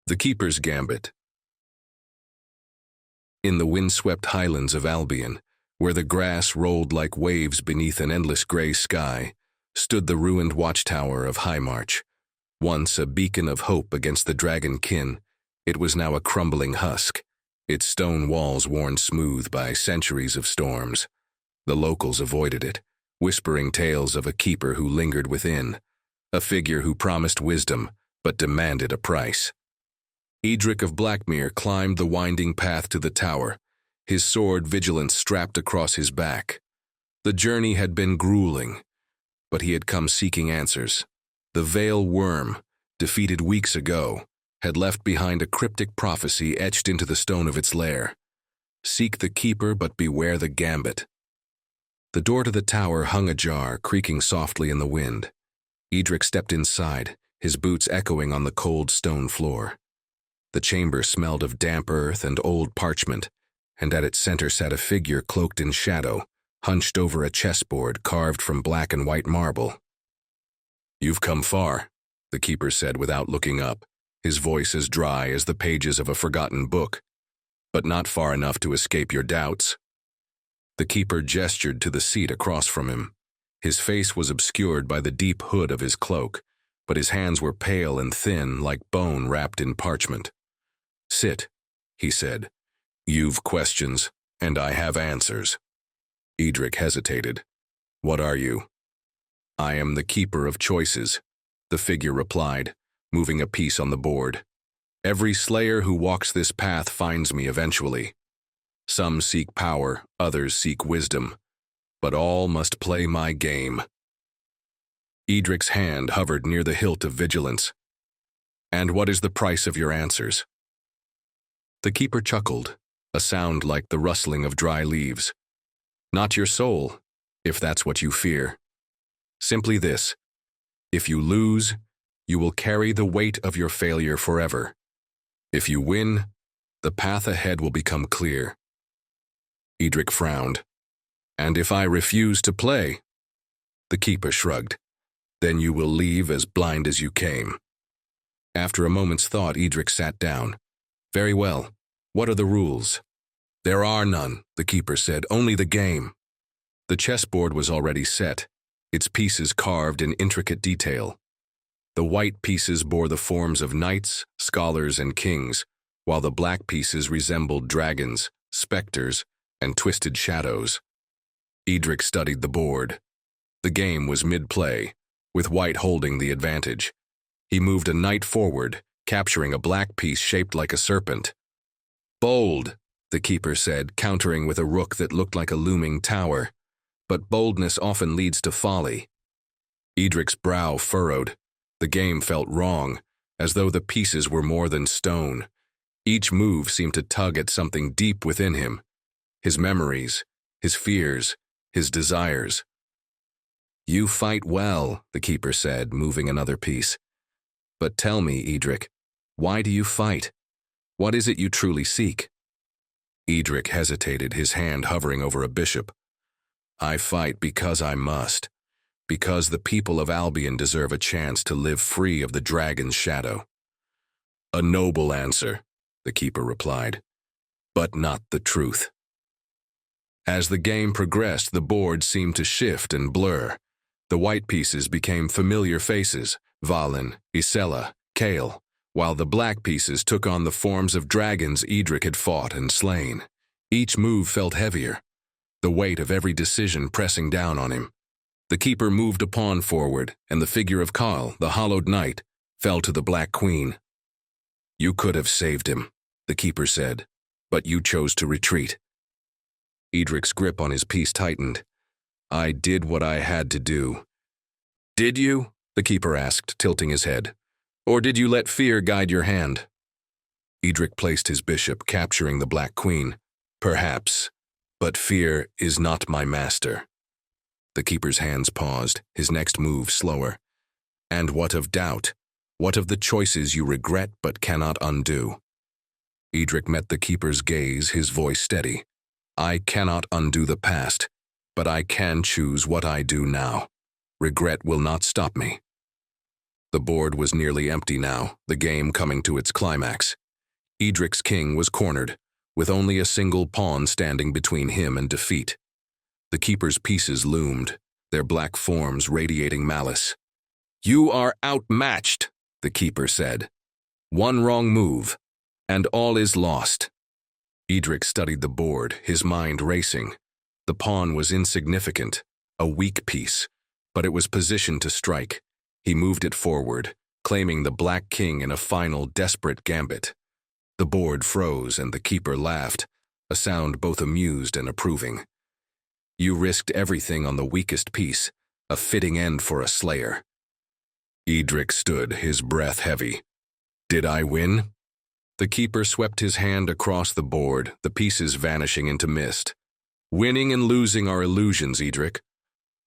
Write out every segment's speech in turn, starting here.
The Keeper's Gambit. In the windswept highlands of Albion, where the grass rolled like waves beneath an endless gray sky, stood the ruined Watchtower of Highmarch. Once a beacon of hope against the dragon kin, it was now a crumbling husk, its stone walls worn smooth by centuries of storms. The locals avoided it, whispering tales of a keeper who lingered within, a figure who promised wisdom but demanded a price. Eadric of Blackmere climbed the winding path to the tower, his sword vigilance strapped across his back. The journey had been grueling, but he had come seeking answers. The Veil Wyrm, defeated weeks ago, had left behind a cryptic prophecy etched into the stone of its lair. Seek the Keeper, but beware the Gambit. The door to the tower hung ajar, creaking softly in the wind. Eadric stepped inside, his boots echoing on the cold stone floor. The chamber smelled of damp earth and old parchment, and at its center sat a figure cloaked in shadow, hunched over a chessboard carved from black and white marble. "You've come far," the Keeper said without looking up, his voice as dry as the pages of a forgotten book, "but not far enough to escape your doubts." The Keeper gestured to the seat across from him. His face was obscured by the deep hood of his cloak, but his hands were pale and thin like bone wrapped in parchment. "Sit," he said. "You've questions, and I have answers." Eadric hesitated. "What are you?" "I am the Keeper of Choices," the figure replied, moving a piece on the board. "Every slayer who walks this path finds me eventually. Some seek power, others seek wisdom, but all must play my game." Eadric's hand hovered near the hilt of vigilance. "And what is the price of your answers?" The Keeper chuckled, a sound like the rustling of dry leaves. "Not your soul, if that's what you fear. Simply this: if you lose, you will carry the weight of your failure forever. If you win, the path ahead will become clear." Eadric frowned. "And if I refuse to play?" The Keeper shrugged. "Then you will leave as blind as you came." After a moment's thought, Eadric sat down. "Very well. What are the rules?" "There are none," the Keeper said, "only the game." The chessboard was already set, its pieces carved in intricate detail. The white pieces bore the forms of knights, scholars, and kings, while the black pieces resembled dragons, specters, and twisted shadows. Eadric studied the board. The game was mid-play, with white holding the advantage. He moved a knight forward, capturing a black piece shaped like a serpent. "Bold," the Keeper said, countering with a rook that looked like a looming tower. "But boldness often leads to folly." Eadric's brow furrowed. The game felt wrong, as though the pieces were more than stone. Each move seemed to tug at something deep within him. His memories, his fears, his desires. "You fight well," the Keeper said, moving another piece. "But tell me, Eadric, why do you fight? What is it you truly seek?" Eadric hesitated, his hand hovering over a bishop. "I fight because I must, because the people of Albion deserve a chance to live free of the dragon's shadow." "A noble answer," the Keeper replied, "but not the truth." As the game progressed, the board seemed to shift and blur. The white pieces became familiar faces, Valen, Isella, Kale, while the black pieces took on the forms of dragons Eadric had fought and slain. Each move felt heavier, the weight of every decision pressing down on him. The Keeper moved a pawn forward, and the figure of Khal, the hollowed knight, fell to the Black Queen. "You could have saved him," the Keeper said, "but you chose to retreat." Eadric's grip on his piece tightened. "I did what I had to do." "Did you?" the Keeper asked, tilting his head. "Or did you let fear guide your hand?" Eadric placed his bishop, capturing the Black Queen. "Perhaps, but fear is not my master." The Keeper's hands paused, his next move slower. "And what of doubt? What of the choices you regret but cannot undo?" Eadric met the Keeper's gaze, his voice steady. "I cannot undo the past, but I can choose what I do now. Regret will not stop me." The board was nearly empty now, the game coming to its climax. Eadric's king was cornered, with only a single pawn standing between him and defeat. The keeper's pieces loomed, their black forms radiating malice. "You are outmatched," the keeper said. "One wrong move, and all is lost." Eadric studied the board, his mind racing. The pawn was insignificant, a weak piece, but it was positioned to strike. He moved it forward, claiming the Black King in a final, desperate gambit. The board froze and the keeper laughed, a sound both amused and approving. "You risked everything on the weakest piece, a fitting end for a slayer." Eadric stood, his breath heavy. "Did I win?" The keeper swept his hand across the board, the pieces vanishing into mist. "Winning and losing are illusions, Eadric.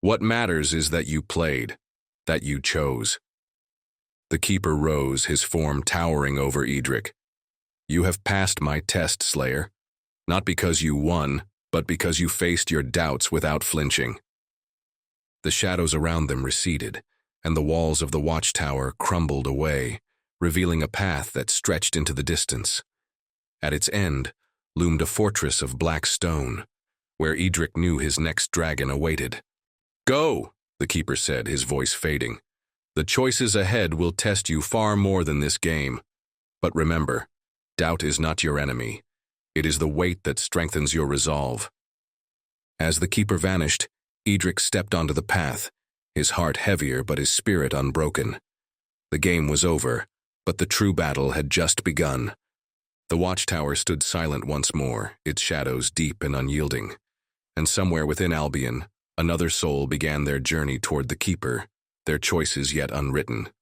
What matters is that you played, that you chose." The keeper rose, his form towering over Eadric. "You have passed my test, Slayer. Not because you won, but because you faced your doubts without flinching." The shadows around them receded, and the walls of the watchtower crumbled away, revealing a path that stretched into the distance. At its end loomed a fortress of black stone, where Eadric knew his next dragon awaited. "Go," the keeper said, his voice fading. "The choices ahead will test you far more than this game. But remember, doubt is not your enemy. It is the weight that strengthens your resolve." As the keeper vanished, Eadric stepped onto the path, his heart heavier but his spirit unbroken. The game was over, but the true battle had just begun. The watchtower stood silent once more, its shadows deep and unyielding. And somewhere within Albion, another soul began their journey toward the keeper, their choices yet unwritten.